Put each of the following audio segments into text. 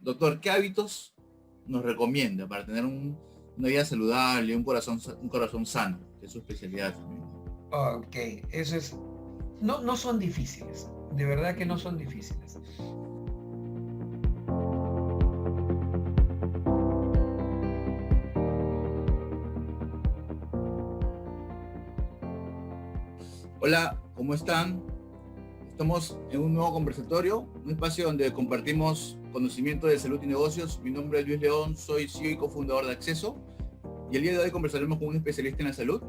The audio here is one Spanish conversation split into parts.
Doctor, ¿qué hábitos nos recomienda para tener una vida saludable, un corazón sano? Que es su especialidad también. Ok, eso es... No, no son difíciles, de verdad que no son difíciles. Hola, ¿cómo están? Estamos en un nuevo conversatorio, un espacio donde compartimos conocimiento de salud y negocios. Mi nombre es Luis León, soy CEO y cofundador de Acceso. Y el día de hoy conversaremos con un especialista en la salud.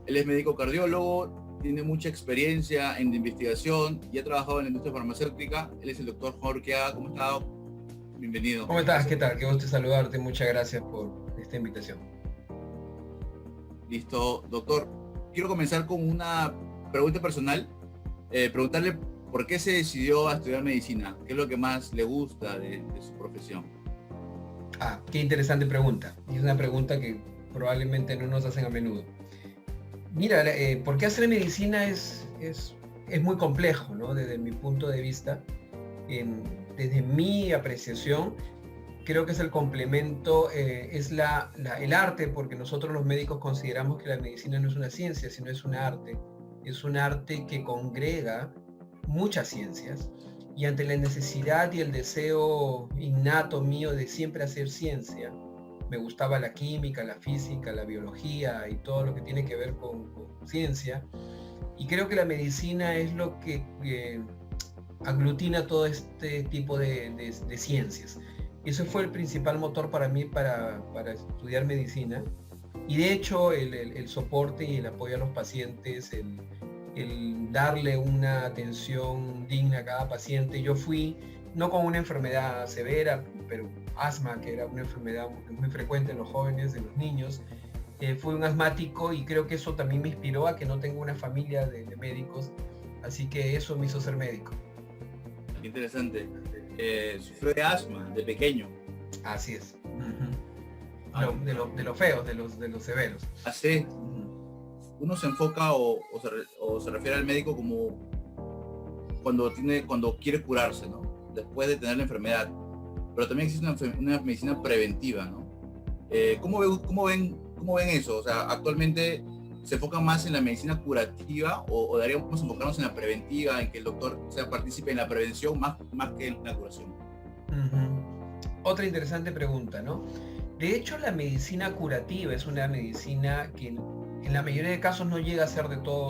Él es médico cardiólogo, tiene mucha experiencia en investigación y ha trabajado en la industria farmacéutica. Él es el doctor Jorge A. ¿Cómo está? Bienvenido. ¿Cómo estás? ¿Qué tal? Qué gusto saludarte. Muchas gracias por esta invitación. Listo, doctor. Quiero comenzar con una pregunta personal. Preguntarle por qué se decidió a estudiar medicina. ¿Qué es lo que más le gusta de su profesión? Qué interesante pregunta. Y es una pregunta que probablemente no nos hacen a menudo. Mira, ¿por qué hacer medicina es muy complejo, ¿no? Desde mi punto de vista, desde mi apreciación, creo que es el complemento, es el arte, porque nosotros los médicos consideramos que la medicina no es una ciencia, sino es un arte. Es un arte que congrega muchas ciencias, y ante la necesidad y el deseo innato mío de siempre hacer ciencia, me gustaba la química, la física, la biología y todo lo que tiene que ver con ciencia, y creo que la medicina es lo que aglutina todo este tipo de ciencias. Eso fue el principal motor para mí para estudiar medicina, y de hecho el soporte y el apoyo a los pacientes, el darle una atención digna a cada paciente. Yo fui, no con una enfermedad severa, pero asma, que era una enfermedad muy frecuente en los jóvenes, en los niños. Fui un asmático, y creo que eso también me inspiró a que no tengo una familia de médicos, así que eso me hizo ser médico. Qué interesante. Sufrió de asma de pequeño. Así es. De los feos, de los severos. Así. Uno se enfoca o se refiere al médico como cuando quiere curarse, ¿no? Después de tener la enfermedad. Pero también existe una medicina preventiva, ¿no? ¿Cómo ven eso? O sea, actualmente se enfoca más en la medicina curativa o deberíamos enfocarnos en la preventiva, en que el doctor sea partícipe en la prevención más que en la curación. Otra interesante pregunta, ¿no? De hecho, la medicina curativa es una medicina que en la mayoría de casos no llega a ser de todo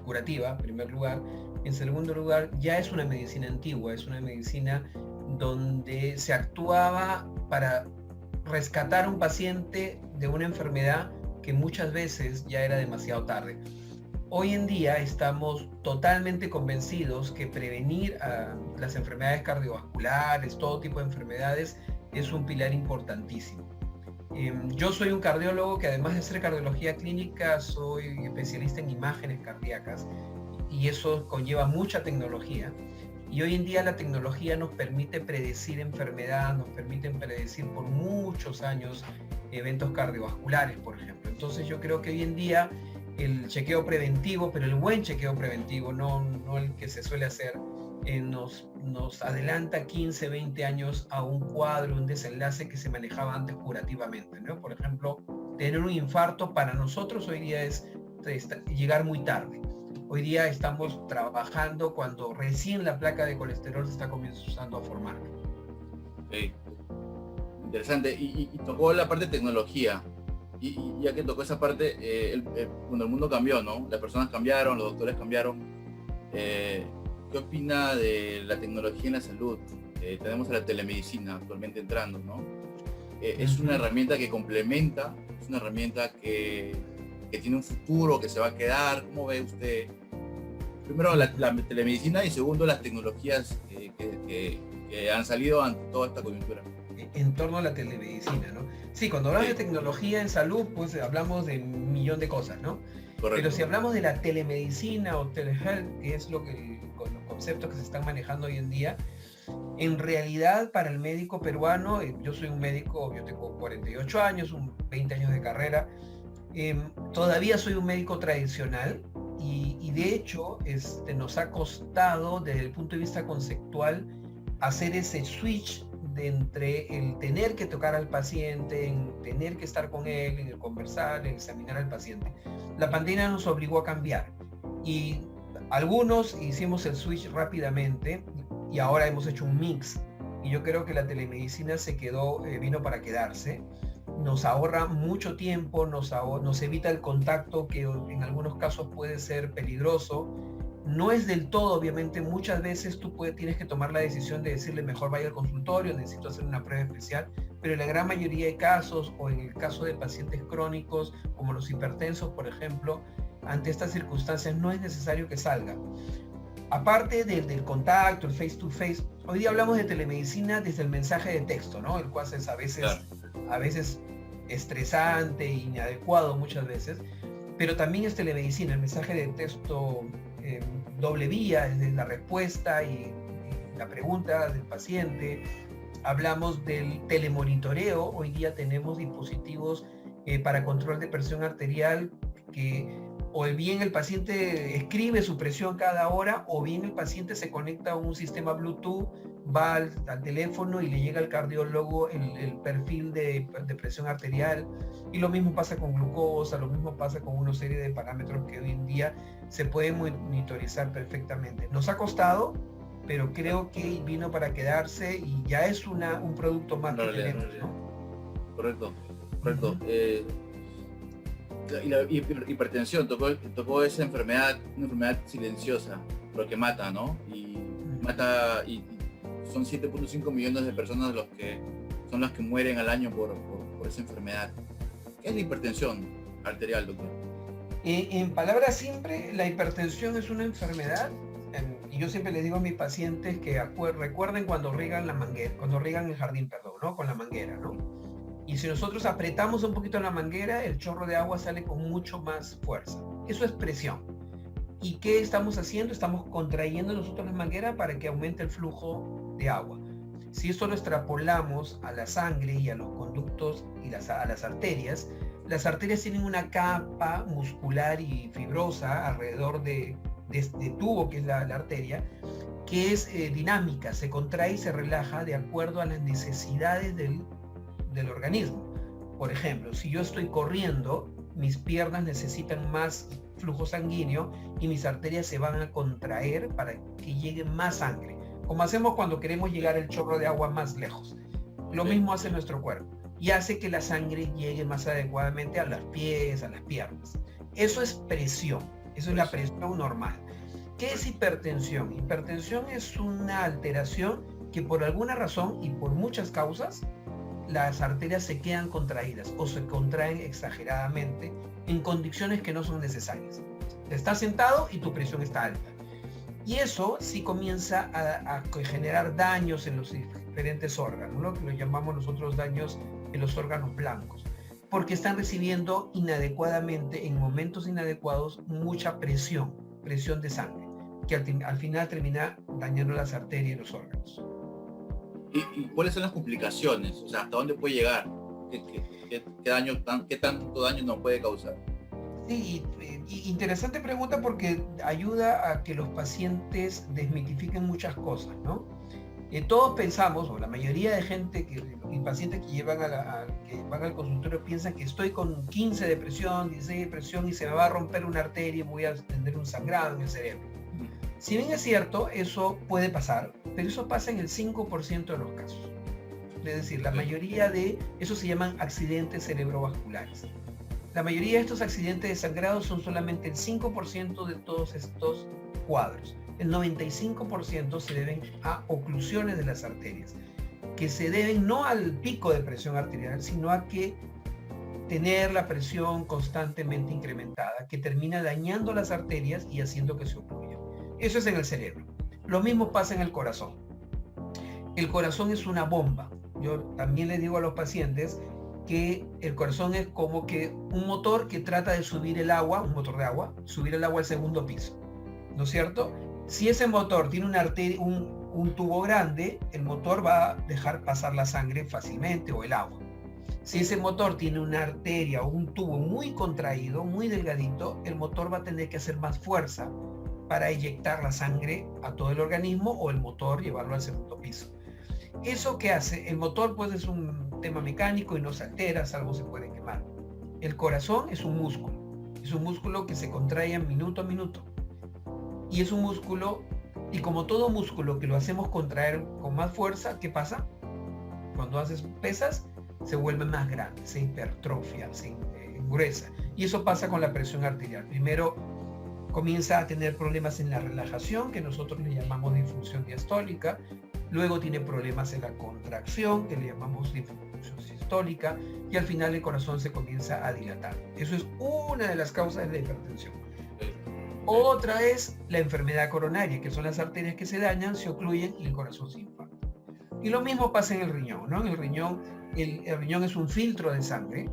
curativa, en primer lugar. En segundo lugar, ya es una medicina antigua, es una medicina donde se actuaba para rescatar a un paciente de una enfermedad que muchas veces ya era demasiado tarde. Hoy en día estamos totalmente convencidos que prevenir las enfermedades cardiovasculares, todo tipo de enfermedades, es un pilar importantísimo. Yo soy un cardiólogo que, además de hacer cardiología clínica, soy especialista en imágenes cardíacas, y eso conlleva mucha tecnología. Y hoy en día la tecnología nos permite predecir enfermedad, nos permite predecir por muchos años eventos cardiovasculares, por ejemplo. Entonces yo creo que hoy en día el chequeo preventivo, pero el buen chequeo preventivo, no el que se suele hacer, nos adelanta 15, 20 años a un cuadro, un desenlace que se manejaba antes curativamente, ¿no? Por ejemplo, tener un infarto para nosotros hoy día es llegar muy tarde. Hoy día estamos trabajando cuando recién la placa de colesterol se está comenzando a formar. Okay. Interesante. Y tocó la parte de tecnología. Y ya que tocó esa parte, cuando el mundo cambió, ¿no? Las personas cambiaron, los doctores cambiaron. ¿Qué opina de la tecnología en la salud? Tenemos a la telemedicina actualmente entrando, ¿no? Es una herramienta que complementa, es una herramienta que tiene un futuro, que se va a quedar. ¿Cómo ve usted? Primero, la telemedicina, y segundo, las tecnologías que han salido ante toda esta coyuntura. En torno a la telemedicina, ¿no? Sí, cuando hablamos de tecnología en salud, pues hablamos de un millón de cosas, ¿no? Correcto. Pero si hablamos de la telemedicina o telehealth, que es los conceptos que se están manejando hoy en día, en realidad para el médico peruano, yo soy un médico, yo tengo 48 años, 20 años de carrera, todavía soy un médico tradicional, y de hecho nos ha costado desde el punto de vista conceptual hacer ese switch de entre el tener que tocar al paciente, en tener que estar con él, en el conversar, en examinar al paciente. La pandemia nos obligó a cambiar y algunos hicimos el switch rápidamente y ahora hemos hecho un mix. Y yo creo que la telemedicina vino para quedarse. Nos ahorra mucho tiempo, nos evita el contacto que en algunos casos puede ser peligroso. No es del todo, obviamente, muchas veces tú tienes que tomar la decisión de decirle mejor vaya al consultorio, necesito hacer una prueba especial, pero en la gran mayoría de casos, o en el caso de pacientes crónicos, como los hipertensos, por ejemplo, ante estas circunstancias no es necesario que salga. Aparte del contacto, el face to face, hoy día hablamos de telemedicina desde el mensaje de texto, ¿no? El cual es a veces estresante e inadecuado muchas veces, pero también es telemedicina, el mensaje de texto doble vía, desde la respuesta y la pregunta del paciente. Hablamos del telemonitoreo, hoy día tenemos dispositivos para control de presión arterial que o bien el paciente escribe su presión cada hora o bien el paciente se conecta a un sistema Bluetooth, va al teléfono y le llega al cardiólogo el perfil de presión arterial, y lo mismo pasa con glucosa, lo mismo pasa con una serie de parámetros que hoy en día se pueden monitorizar perfectamente. Nos ha costado, pero creo que vino para quedarse y ya es un producto más que tenemos, ¿no? Correcto. Y la hipertensión tocó esa enfermedad, una enfermedad silenciosa, pero que mata, ¿no? Y son 7.5 millones de personas los que mueren al año por esa enfermedad. ¿Qué es la hipertensión arterial, doctor? En palabras simples, la hipertensión es una enfermedad, y yo siempre les digo a mis pacientes que recuerden cuando riegan el jardín, ¿no? Con la manguera, ¿no? Y si nosotros apretamos un poquito la manguera, el chorro de agua sale con mucho más fuerza. Eso es presión. ¿Y qué estamos haciendo? Estamos contrayendo nosotros la manguera para que aumente el flujo de agua. Si esto lo extrapolamos a la sangre y a los conductos y a las arterias tienen una capa muscular y fibrosa alrededor de este tubo que es la arteria, que es dinámica, se contrae y se relaja de acuerdo a las necesidades del organismo. Por ejemplo, si yo estoy corriendo, mis piernas necesitan más flujo sanguíneo y mis arterias se van a contraer para que llegue más sangre, como hacemos cuando queremos llegar el chorro de agua más lejos. Lo mismo hace nuestro cuerpo y hace que la sangre llegue más adecuadamente a los pies, a las piernas. Eso es presión, eso es la presión normal. ¿Qué es hipertensión? Hipertensión es una alteración que por alguna razón y por muchas causas las arterias se quedan contraídas o se contraen exageradamente en condiciones que no son necesarias. Estás sentado y tu presión está alta. Y eso sí comienza a generar daños en los diferentes órganos, ¿no? Que lo llamamos nosotros daños en los órganos blancos, porque están recibiendo inadecuadamente, en momentos inadecuados, mucha presión de sangre, que al final termina dañando las arterias y los órganos. ¿Y cuáles son las complicaciones? O sea, ¿hasta dónde puede llegar? ¿Qué tanto daño nos puede causar? Sí, interesante pregunta porque ayuda a que los pacientes desmitifiquen muchas cosas, ¿no? Todos pensamos, o la mayoría de gente, y pacientes que van al consultorio piensan que estoy con 15 de presión, 16 de presión y se me va a romper una arteria y voy a tener un sangrado en el cerebro. Si bien es cierto, eso puede pasar, pero eso pasa en el 5% de los casos. Es decir, la mayoría de eso se llaman accidentes cerebrovasculares. La mayoría de estos accidentes de sangrado son solamente el 5% de todos estos cuadros. El 95% se deben a oclusiones de las arterias, que se deben no al pico de presión arterial, sino a que tener la presión constantemente incrementada, que termina dañando las arterias y haciendo que se ocluyan. Eso es en el cerebro. Lo mismo pasa en el corazón. El corazón es una bomba. Yo también le digo a los pacientes que el corazón es como que un motor que trata de subir el agua, un motor de agua, subir el agua al segundo piso, ¿no es cierto? Si ese motor tiene una arteria, un tubo grande, el motor va a dejar pasar la sangre fácilmente o el agua. Si ese motor tiene una arteria o un tubo muy contraído, muy delgadito, el motor va a tener que hacer más fuerza para inyectar la sangre a todo el organismo o el motor llevarlo al segundo piso. ¿Eso qué hace? El motor pues es un tema mecánico y no se altera, salvo se puede quemar. El corazón es un músculo que se contrae minuto a minuto. Y es un músculo, y como todo músculo que lo hacemos contraer con más fuerza, ¿qué pasa? Cuando haces pesas, se vuelve más grande, se hipertrofia, se engruesa. Y eso pasa con la presión arterial. Primero comienza a tener problemas en la relajación, que nosotros le llamamos disfunción diastólica. Luego tiene problemas en la contracción, que le llamamos disfunción sistólica. Y al final el corazón se comienza a dilatar. Eso es una de las causas de la hipertensión. Otra es la enfermedad coronaria, que son las arterias que se dañan, se ocluyen y el corazón se infarta. Y lo mismo pasa en el riñón, ¿no? En el riñón es un filtro de sangre.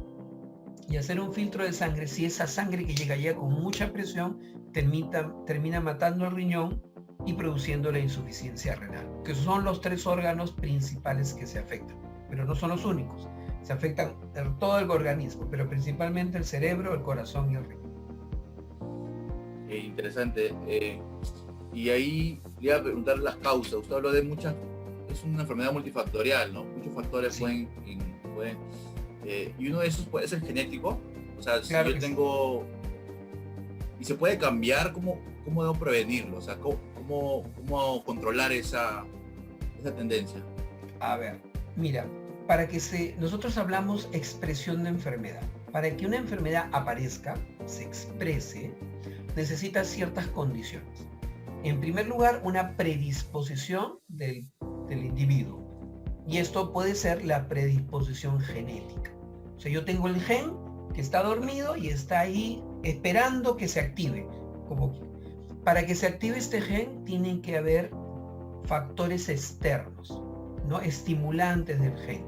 Y hacer un filtro de sangre, si esa sangre que llega ya con mucha presión, termina matando el riñón y produciendo la insuficiencia renal, que son los 3 órganos principales que se afectan, pero no son los únicos. Se afectan todo el organismo, pero principalmente el cerebro, el corazón y el riñón. Interesante. Y ahí le iba a preguntar las causas. Usted habló de muchas, es una enfermedad multifactorial, ¿no? Muchos factores sí. pueden y uno de esos puede ser genético. O sea, claro, si yo tengo... ¿Y se puede cambiar? ¿Cómo debo prevenirlo? O sea, ¿cómo controlar esa tendencia? A ver, mira, nosotros hablamos expresión de enfermedad. Para que una enfermedad aparezca, se exprese, necesita ciertas condiciones. En primer lugar, una predisposición del individuo. Y esto puede ser la predisposición genética. O sea, yo tengo el gen que está dormido y está ahí esperando que se active. Para que se active este gen tienen que haber factores externos, ¿no? Estimulantes del gen.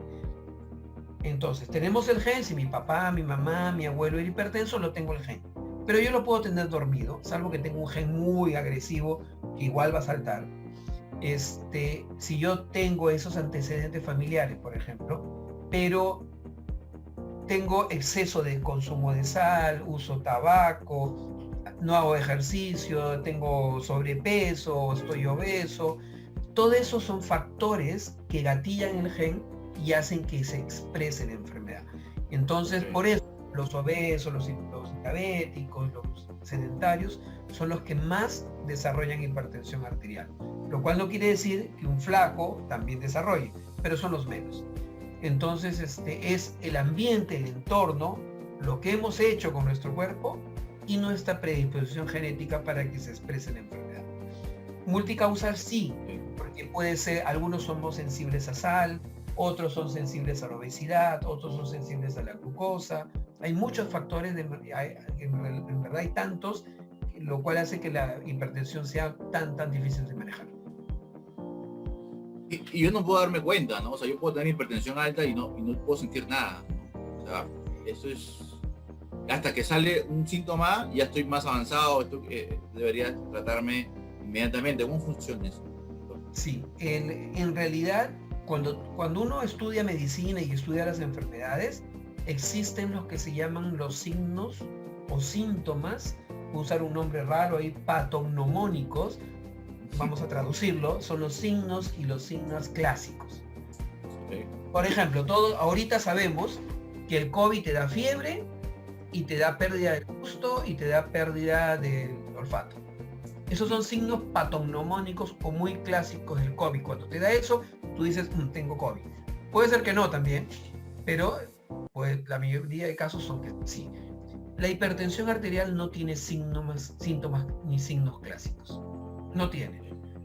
Entonces, tenemos el gen, si mi papá, mi mamá, mi abuelo era hipertenso, lo tengo el gen. Pero yo lo puedo tener dormido, salvo que tengo un gen muy agresivo que igual va a saltar. Si yo tengo esos antecedentes familiares, por ejemplo, pero tengo exceso de consumo de sal, uso tabaco, no hago ejercicio, tengo sobrepeso, estoy obeso, todo eso son factores que gatillan el gen y hacen que se exprese la enfermedad. Entonces, por eso los obesos, los diabéticos, los sedentarios son los que más desarrollan hipertensión arterial, lo cual no quiere decir que un flaco también desarrolle, pero son los menos. Entonces es el ambiente, el entorno, lo que hemos hecho con nuestro cuerpo y nuestra predisposición genética para que se exprese la enfermedad. Multicausal sí, porque puede ser, algunos somos sensibles a sal, otros son sensibles a la obesidad, otros son sensibles a la glucosa. Hay muchos factores, en verdad hay tantos, lo cual hace que la hipertensión sea tan difícil de manejar. Y yo no puedo darme cuenta, ¿no? O sea, yo puedo tener hipertensión alta y no puedo sentir nada, ¿no? O sea, eso es... Hasta que sale un síntoma, ya estoy más avanzado, debería tratarme inmediatamente. ¿Cómo funciona eso? Sí, en realidad, cuando uno estudia medicina y estudia las enfermedades, existen los que se llaman los signos o síntomas, voy a usar un nombre raro ahí, patognomónicos, vamos a traducirlo, son los signos y los signos clásicos. Okay. Por ejemplo, ahorita sabemos que el COVID te da fiebre y te da pérdida del gusto y te da pérdida del olfato. Esos son signos patognomónicos o muy clásicos del COVID. Cuando te da eso, tú dices, tengo COVID. Puede ser que no también, pero pues, la mayoría de casos son que sí. La hipertensión arterial no tiene síntomas ni signos clásicos. No tiene.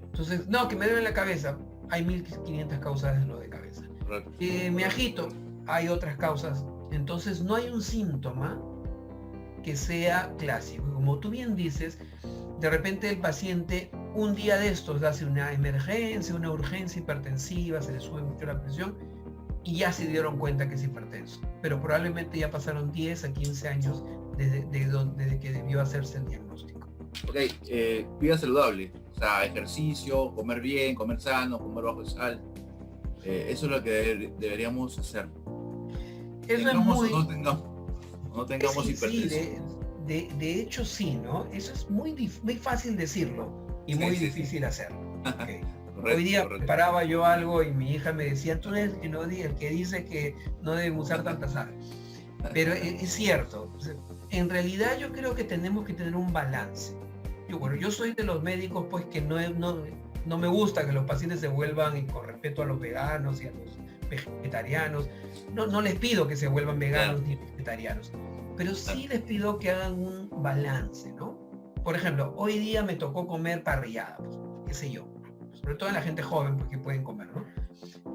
Entonces, no, que me duele la cabeza. Hay 1500 causas de dolor de cabeza. Me agito. Hay otras causas. Entonces, no hay un síntoma que sea clásico. Como tú bien dices, de repente el paciente un día de estos hace una emergencia, una urgencia hipertensiva, se le sube mucho la presión y ya se dieron cuenta que es hipertenso. Pero probablemente ya pasaron 10 a 15 años desde que debió hacerse el diagnóstico. Ok, vida saludable, o sea, ejercicio, comer bien, comer sano, comer bajo sal. Eso es lo que deberíamos hacer. Eso es muy... No tengamos hipertensión. Sí, de hecho sí, ¿no? Eso es muy fácil decirlo y muy difícil hacerlo. Okay. Hoy día correcto. preparaba yo algo y mi hija me decía, tú eres el que dice que no deben usar tanta sal. Pero es cierto, o sea, en realidad yo creo que tenemos que tener un balance. Yo soy de los médicos pues que no me gusta que los pacientes se vuelvan, y con respeto a los veganos y a los vegetarianos, no les pido que se vuelvan veganos ni vegetarianos, pero sí les pido que hagan un balance, ¿no? Por ejemplo, hoy día me tocó comer parrillada, pues, qué sé yo, sobre todo en la gente joven, porque pueden comer, ¿no?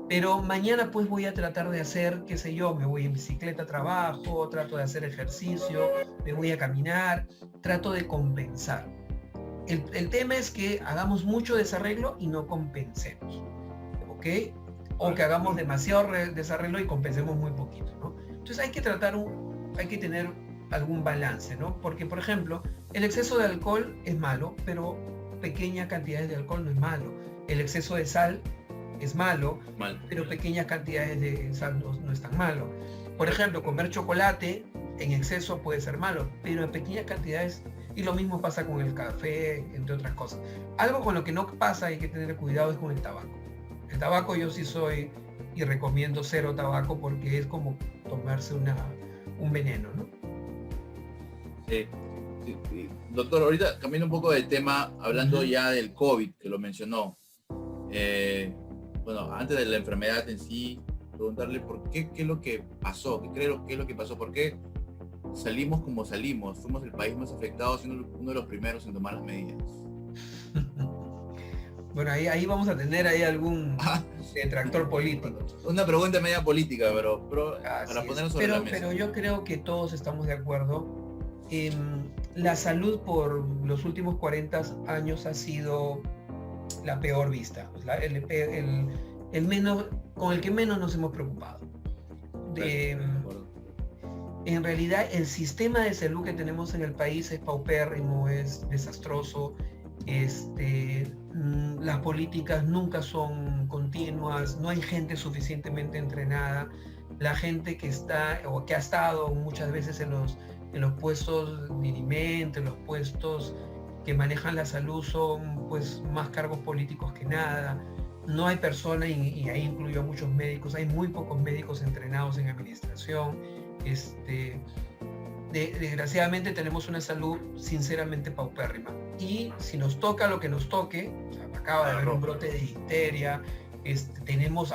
Pero mañana pues voy a tratar de hacer, qué sé yo, me voy en bicicleta a trabajo, trato de hacer ejercicio, me voy a caminar, trato de compensar. El tema es que hagamos mucho desarreglo y no compensemos, ¿ok? O que hagamos demasiado desarreglo y compensemos muy poquito, ¿no? Entonces hay que tener algún balance, ¿no? Porque, por ejemplo, el exceso de alcohol es malo, pero pequeñas cantidades de alcohol no es malo. El exceso de sal es malo, pero pequeñas cantidades de sal no es tan malo. Por ejemplo, comer chocolate en exceso puede ser malo, pero en pequeñas cantidades, y lo mismo pasa con el café, entre otras cosas. Algo con lo que no pasa, hay que tener cuidado, es con el tabaco. El tabaco yo sí soy y recomiendo cero tabaco porque es como tomarse un veneno, ¿no? Sí. Doctor, ahorita cambiando un poco de tema, hablando ya del COVID, que lo mencionó. Bueno, antes de la enfermedad en sí, preguntarle por qué es lo que pasó, qué es lo que pasó, por qué salimos como salimos, fuimos el país más afectado, siendo uno de los primeros en tomar las medidas. Bueno, ahí vamos a tener ahí algún detractor político. Una pregunta media política, pero para ponerlo sobre la mesa. Pero yo creo que todos estamos de acuerdo. La salud por los últimos 40 años ha sido la peor vista, el menos, con el que menos nos hemos preocupado. En realidad el sistema de salud que tenemos en el país es paupérrimo, es desastroso. Las políticas nunca son continuas, no hay gente suficientemente entrenada. La gente que está o que ha estado muchas veces en los puestos dirimentes, los puestos que manejan la salud, son pues más cargos políticos que nada. No hay personas, y ahí incluyo a muchos médicos, hay muy pocos médicos entrenados en administración. Desgraciadamente tenemos una salud sinceramente paupérrima, y si nos toca lo que nos toque, o sea, acaba de haber un brote de difteria,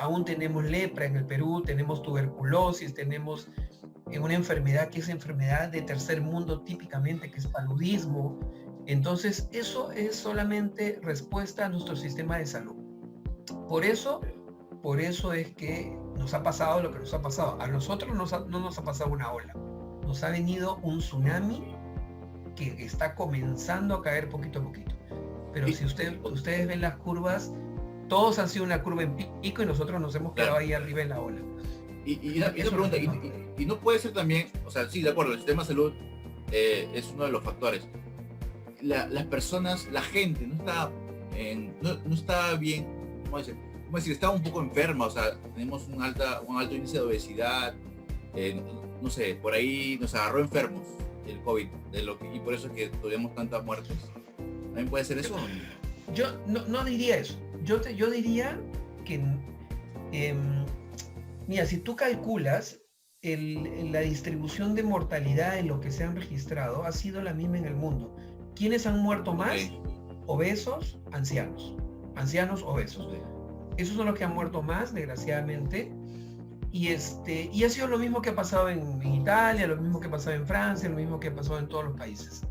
aún tenemos lepra en el Perú, tenemos tuberculosis, tenemos una enfermedad que es enfermedad de tercer mundo típicamente, que es paludismo. Entonces eso es solamente respuesta a nuestro sistema de salud. Por eso es que nos ha pasado lo que nos ha pasado. A nosotros no nos ha pasado una ola, nos ha venido un tsunami que está comenzando a caer poquito a poquito. Pero si ustedes ven las curvas, todos han sido una curva en pico y nosotros nos hemos quedado ahí arriba en la ola. Y una pregunta, y no puede ser también, o sea, sí, de acuerdo, el sistema de salud es uno de los factores. Las personas, la gente no está bien, ¿cómo decir? Está un poco enferma, o sea, tenemos un alto índice de obesidad, no sé, por ahí nos agarró enfermos el COVID, y por eso es que tuvimos tantas muertes. ¿También puede ser eso? Yo no diría eso. Yo diría que, mira, si tú calculas la distribución de mortalidad en lo que se han registrado, ha sido la misma en el mundo. ¿Quiénes han muerto más? Okay. Obesos, ancianos. Ancianos, obesos. Esos son los que han muerto más, desgraciadamente. Y ha sido lo mismo que ha pasado en Italia, lo mismo que ha pasado en Francia, lo mismo que ha pasado en todos los países.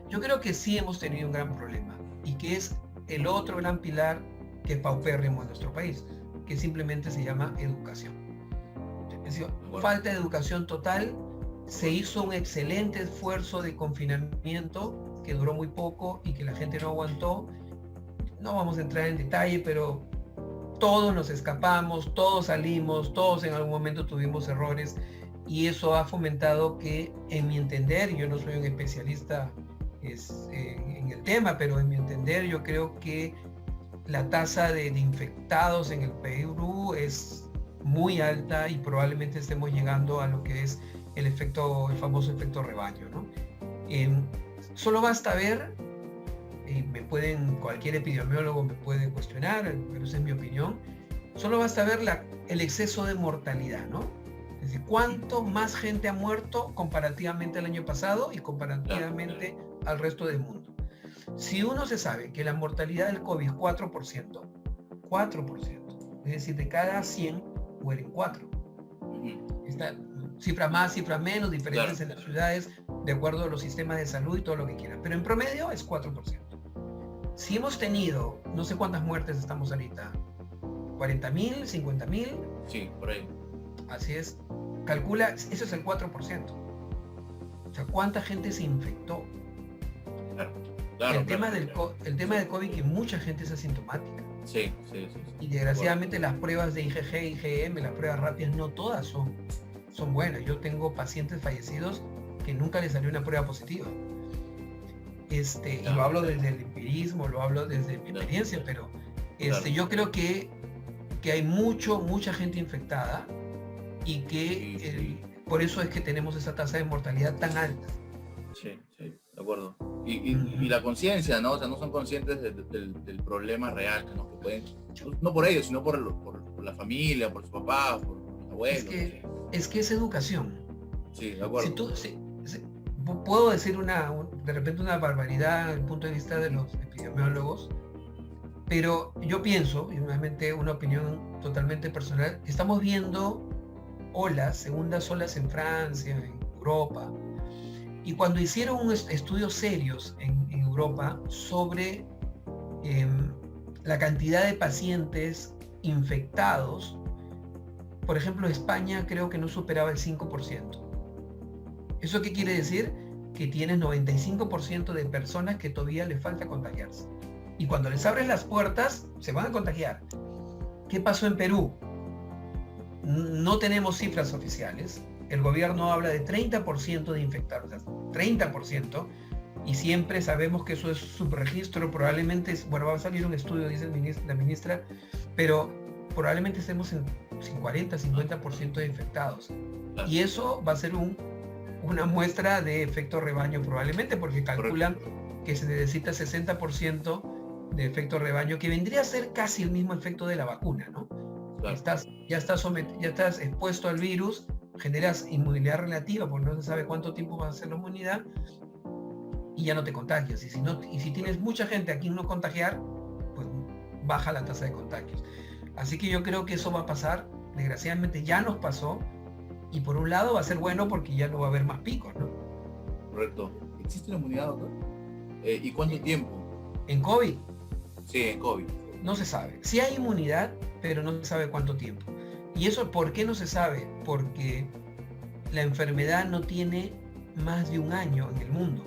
Yo creo que sí hemos tenido un gran problema, y que es el otro gran pilar que es paupérrimo en nuestro país, que simplemente se llama educación. Es decir, falta de educación total. Se hizo un excelente esfuerzo de confinamiento que duró muy poco y que la gente no aguantó. No vamos a entrar en detalle, pero todos nos escapamos, todos salimos, todos en algún momento tuvimos errores, y eso ha fomentado que, en mi entender, yo no soy un especialista en el tema, pero en mi entender yo creo que la tasa de infectados en el Perú es muy alta y probablemente estemos llegando a lo que es el famoso efecto rebaño, ¿no? Solo basta ver y cualquier epidemiólogo me puede cuestionar, pero esa es mi opinión, solo basta ver el exceso de mortalidad, ¿no? Es decir, cuánto más gente ha muerto comparativamente al año pasado y comparativamente al resto del mundo. Si uno se sabe que la mortalidad del COVID es 4%, es decir, de cada 100 mueren 4. Esta cifra más, cifra menos, diferentes en las ciudades, de acuerdo a los sistemas de salud y todo lo que quieran. Pero en promedio es 4%. Si hemos tenido, no sé cuántas muertes estamos ahorita, 40.000, 50.000. Sí, por ahí. Así es. Calcula, eso es el 4%. O sea, ¿cuánta gente se infectó? El tema del COVID, que mucha gente es asintomática. Sí. Y desgraciadamente las pruebas de IgG, IgM, las pruebas rápidas, no todas son buenas. Yo tengo pacientes fallecidos que nunca les salió una prueba positiva. Y lo hablo desde el empirismo, lo hablo desde mi experiencia, pero yo creo que hay mucha gente infectada y que por eso es que tenemos esa tasa de mortalidad tan alta. Sí, de acuerdo. Y la conciencia, ¿no? O sea, no son conscientes del problema real, ¿no? Que pueden, no por ellos, sino por la familia, por sus papás, por los abuelos. Es que es educación. Sí, de acuerdo. Puedo decir de repente una barbaridad desde el punto de vista de los epidemiólogos, pero yo pienso, y nuevamente una opinión totalmente personal, estamos viendo segundas olas en Francia, en Europa, y cuando hicieron unos estudios serios en Europa sobre la cantidad de pacientes infectados, por ejemplo, España creo que no superaba el 5%. ¿Eso qué quiere decir? Que tienes 95% de personas que todavía les falta contagiarse. Y cuando les abres las puertas, se van a contagiar. ¿Qué pasó en Perú? No tenemos cifras oficiales. El gobierno habla de 30% de infectados, o sea, 30%, y siempre sabemos que eso es subregistro, probablemente, va a salir un estudio, dice la ministra, pero probablemente estemos en 40, 50% de infectados. Y eso va a ser una muestra de efecto rebaño probablemente, porque calculan que se necesita 60% de efecto rebaño, que vendría a ser casi el mismo efecto de la vacuna, ¿no? Ya estás expuesto al virus, generas inmunidad relativa, porque no se sabe cuánto tiempo va a ser la inmunidad, y ya no te contagias. Y si tienes mucha gente a quien no contagiar, pues baja la tasa de contagios. Así que yo creo que eso va a pasar, desgraciadamente ya nos pasó, y por un lado va a ser bueno porque ya no va a haber más picos, ¿no? Correcto. ¿Existe la inmunidad, doctor? ¿Y cuánto tiempo? ¿En COVID? Sí, en COVID. No se sabe. Sí hay inmunidad, pero no se sabe cuánto tiempo. ¿Y eso por qué no se sabe? Porque la enfermedad no tiene más de un año en el mundo.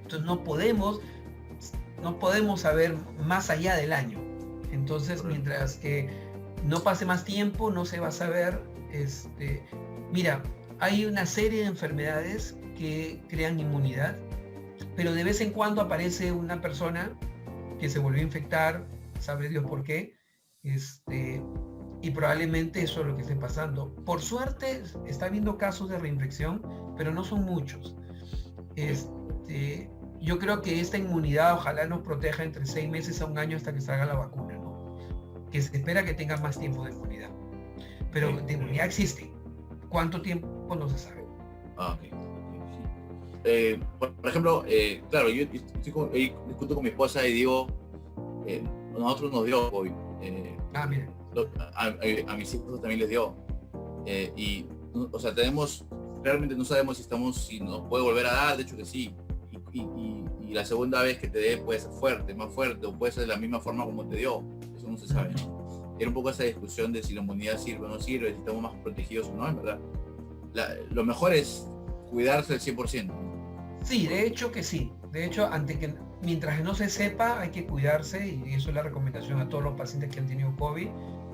Entonces no podemos saber más allá del año. Entonces, mientras que no pase más tiempo, no se va a saber. Mira, hay una serie de enfermedades que crean inmunidad, pero de vez en cuando aparece una persona que se volvió a infectar, sabe Dios por qué, y probablemente eso es lo que esté pasando. Por suerte está habiendo casos de reinfección, pero no son muchos. Yo creo que esta inmunidad ojalá nos proteja entre 6 meses a un año hasta que salga la vacuna, ¿no? Que se espera que tenga más tiempo de inmunidad. Pero de inmunidad existe. ¿Cuánto tiempo? No se sabe. Por ejemplo, claro, yo discuto con mi esposa y digo, nosotros nos dio COVID. Mira. A mis hijos también les dio. O sea, realmente no sabemos si nos puede volver a dar, de hecho que sí. Y la segunda vez que te dé puede ser fuerte, más fuerte, o puede ser de la misma forma como te dio. Eso no se sabe, ¿no? Era un poco esa discusión de si la inmunidad sirve o no sirve, si estamos más protegidos o no, en verdad. Lo mejor es cuidarse al 100%. Sí, de hecho que sí. De hecho, mientras no se sepa, hay que cuidarse, y eso es la recomendación a todos los pacientes que han tenido COVID.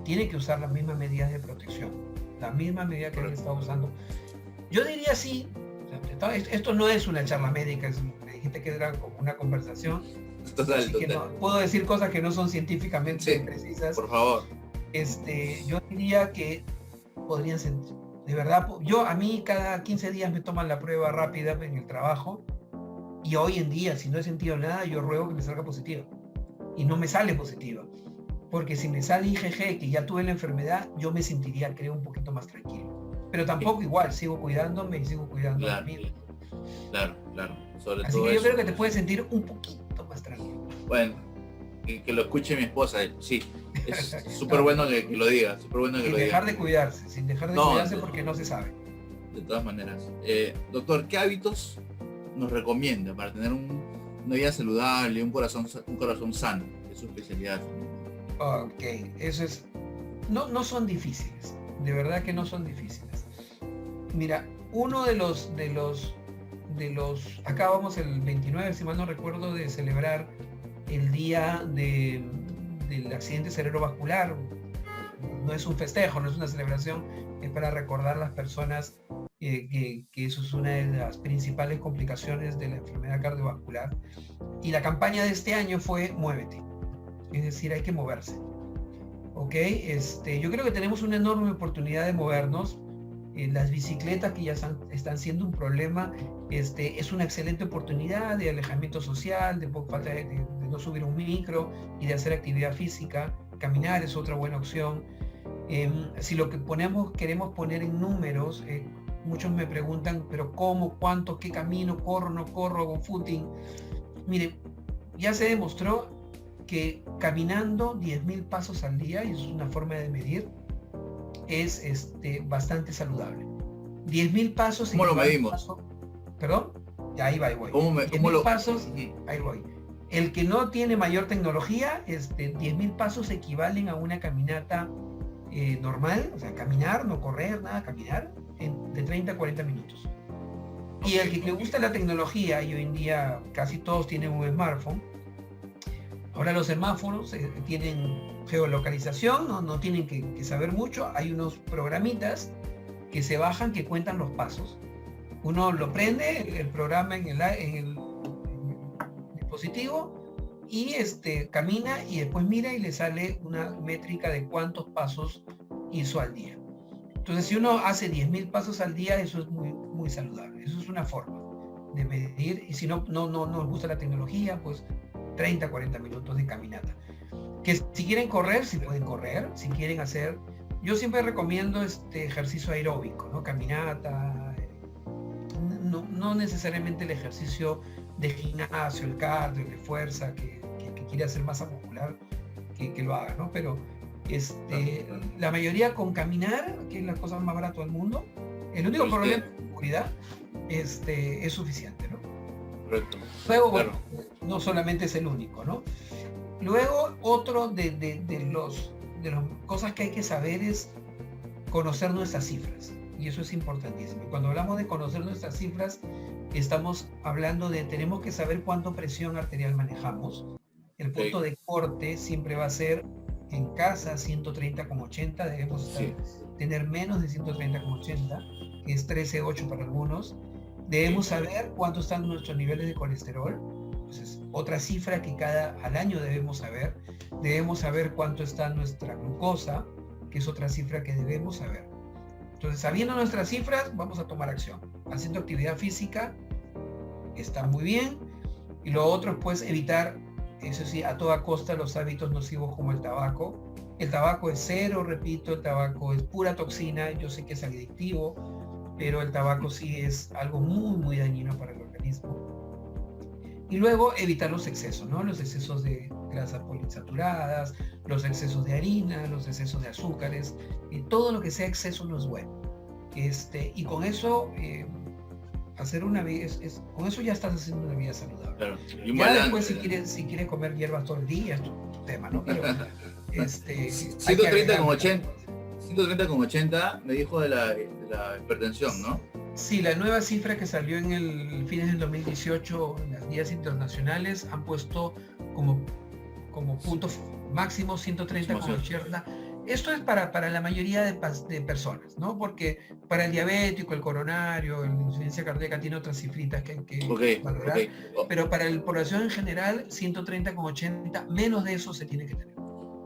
Tienen que usar las mismas medidas de protección, la misma medida que han estado usando. Yo diría sí. Esto no es una charla médica, me dijiste que era como una conversación. Total. No, puedo decir cosas que no son científicamente precisas. Por favor. Yo diría que podrían ser, de verdad, a mí cada 15 días me toman la prueba rápida en el trabajo Y hoy en día, si no he sentido nada, yo ruego que me salga positiva. Y no me sale positiva. Porque si me sale IgG, que ya tuve la enfermedad, yo me sentiría, creo, un poquito más tranquilo. Pero tampoco igual, sigo cuidándome y sigo cuidando a mí. Claro. Sobre Así todo que yo eso. creo que te puedes sentir un poquito más tranquilo. Bueno, que lo escuche mi esposa, sí. Es súper bueno que lo diga, súper bueno que sin lo diga. Dejar de cuidarse, sin dejar de cuidarse porque no se sabe. De todas maneras. Doctor, ¿qué hábitos nos recomienda para tener una vida saludable, un corazón sano? Es su especialidad. Ok, eso es... No son difíciles, de verdad que no son difíciles. Mira, uno de los... Acá vamos el 29, si mal no recuerdo, de celebrar el día del accidente cerebrovascular. No es un festejo, no es una celebración, es para recordar a las personas que eso es una de las principales complicaciones de la enfermedad cardiovascular. Y la campaña de este año fue Muévete, es decir, hay que moverse. ¿Ok? Yo creo que tenemos una enorme oportunidad de movernos. Las bicicletas que ya están siendo un problema, es una excelente oportunidad de alejamiento social, de falta de no subir un micro y de hacer actividad física. Caminar es otra buena opción. Si lo que queremos poner en números, muchos me preguntan, pero ¿cómo? ¿Cuánto? ¿Qué camino? ¿Corro? ¿No corro? ¿Hago footing? Mire, ya se demostró que caminando 10.000 pasos al día, y eso es una forma de medir, es bastante saludable. 10.000 pasos... ¿Cómo lo medimos? ¿Perdón? Ahí voy. ¿Cómo lo pasos, ahí voy. El que no tiene mayor tecnología, 10.000 pasos equivalen a una caminata normal, o sea, caminar, no correr, nada, caminar, de 30 a 40 minutos. Y el que le gusta la tecnología, y hoy en día casi todos tienen un smartphone, ahora los semáforos tienen geolocalización, no tienen que saber mucho, hay unos programitas que se bajan que cuentan los pasos. Uno lo prende, el programa en el dispositivo, y camina y después mira y le sale una métrica de cuántos pasos hizo al día. Entonces, si uno hace 10.000 pasos al día, eso es muy, muy saludable. Eso es una forma de medir. Y si no nos gusta la tecnología, pues 30, 40 minutos de caminata. Que si quieren correr, si pueden correr. Si quieren hacer... Yo siempre recomiendo ejercicio aeróbico, ¿no? Caminata. No necesariamente el ejercicio de gimnasio, el cardio, el de fuerza, que quiere hacer masa muscular, que lo haga, ¿no? Pero la mayoría con caminar, que es la cosa más barata del mundo, el único problema de seguridad es suficiente, ¿no? Correcto. Luego, bueno, no solamente es el único, ¿no? Luego, otro de las cosas que hay que saber es conocer nuestras cifras. Y eso es importantísimo. Cuando hablamos de conocer nuestras cifras, estamos hablando de tenemos que saber cuánto presión arterial manejamos. El punto de corte siempre va a ser en casa 130,80, debemos tener menos de 130,80, que es 13,8 para algunos. Debemos saber cuánto están nuestros niveles de colesterol. Entonces, otra cifra que al año debemos saber. Debemos saber cuánto está nuestra glucosa, que es otra cifra que debemos saber. Entonces, sabiendo nuestras cifras, vamos a tomar acción. Haciendo actividad física está muy bien. Y lo otro es, pues, evitar, eso sí, a toda costa los hábitos nocivos como el tabaco. El tabaco es cero, repito, el tabaco es pura toxina. Yo sé que es adictivo, pero el tabaco sí es algo muy, muy dañino para el organismo. Y luego evitar los excesos, ¿no? Los excesos de grasas poliinsaturadas, los excesos de harina, los excesos de azúcares, todo lo que sea exceso no es bueno. Y con eso hacer una vida, con eso ya estás haciendo una vida saludable. Claro. Y ya después si quieres comer hierbas todo el día, es tu tema, ¿no? Pero 130,80 me dijo de la hipertensión, ¿no? Sí, la nueva cifra que salió en el fines del 2018 en las guías internacionales han puesto como punto máximo 130,80. Esto es para la mayoría de personas, ¿no? Porque para el diabético, el coronario, la insuficiencia cardíaca tiene otras cifritas que hay que valorar. Pero para la población en general, 130,80, menos de eso se tiene que tener.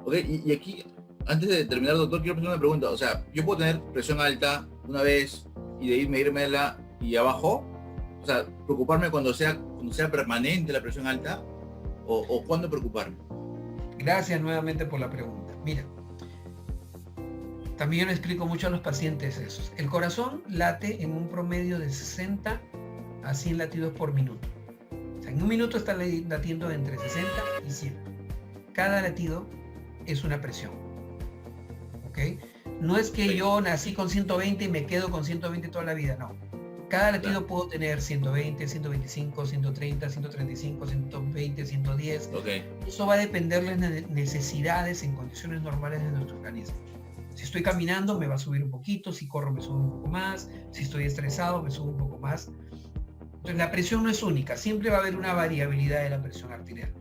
Ok, y aquí, antes de terminar, doctor, quiero hacer una pregunta. O sea, ¿yo puedo tener presión alta una vez y de ahí medírmela y abajo? O sea, preocuparme cuando cuando sea permanente la presión alta, o cuándo preocuparme? Gracias nuevamente por la pregunta. Mira, también yo le explico mucho a los pacientes eso. El corazón late en un promedio de 60 a 100 latidos por minuto. O sea, en un minuto está latiendo entre 60 y 100. Cada latido es una presión. ¿Ok? No es que yo nací con 120 y me quedo con 120 toda la vida, no. Cada latido puedo tener 120, 125, 130, 135, 120, 110. Okay. Eso va a depender de las necesidades en condiciones normales de nuestro organismo. Si estoy caminando me va a subir un poquito, si corro me sube un poco más, si estoy estresado me sube un poco más. Entonces la presión no es única, siempre va a haber una variabilidad de la presión arterial.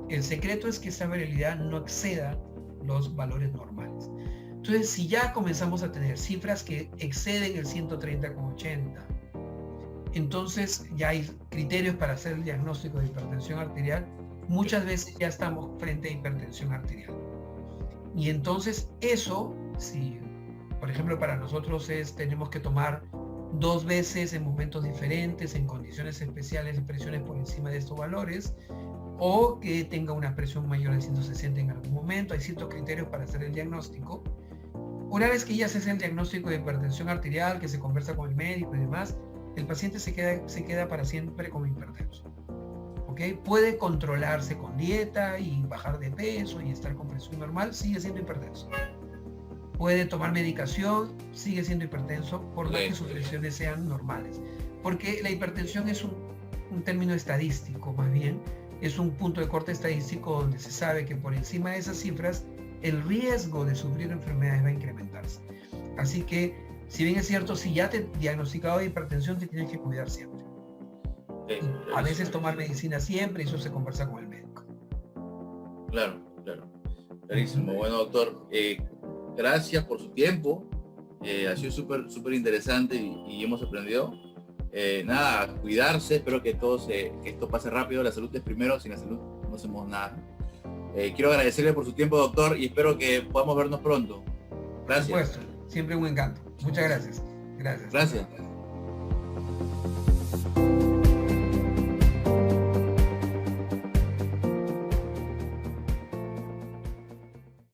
El secreto es que esa variabilidad no exceda los valores normales. Entonces si ya comenzamos a tener cifras que exceden el 130,80, entonces ya hay criterios para hacer el diagnóstico de hipertensión arterial. Muchas veces ya estamos frente a hipertensión arterial. Y entonces eso, si por ejemplo para nosotros tenemos que tomar 2 veces en momentos diferentes, en condiciones especiales, presiones por encima de estos valores, o que tenga una presión mayor de 160 en algún momento, hay ciertos criterios para hacer el diagnóstico. Una vez que ya se hace el diagnóstico de hipertensión arterial, que se conversa con el médico y demás, el paciente se queda para siempre como hipertenso. ¿Okay? Puede controlarse con dieta y bajar de peso y estar con presión normal, sigue siendo hipertenso. Puede tomar medicación, sigue siendo hipertenso, por más que sus presiones sean normales. Porque la hipertensión es un término estadístico, más bien, es un punto de corte estadístico donde se sabe que por encima de esas cifras, el riesgo de sufrir enfermedades va a incrementarse. Así que, si bien es cierto, si ya te he diagnosticado de hipertensión, te tienes que cuidar siempre. A veces tomar medicina siempre y eso se conversa con el médico. Claro. Clarísimo. Bueno, doctor, gracias por su tiempo. Ha sido súper interesante y hemos aprendido. Nada, cuidarse. Espero que esto pase rápido. La salud es primero. Sin la salud no hacemos nada. Quiero agradecerle por su tiempo, doctor, y espero que podamos vernos pronto. Gracias. Por supuesto, siempre un encanto. Muchas gracias. Gracias.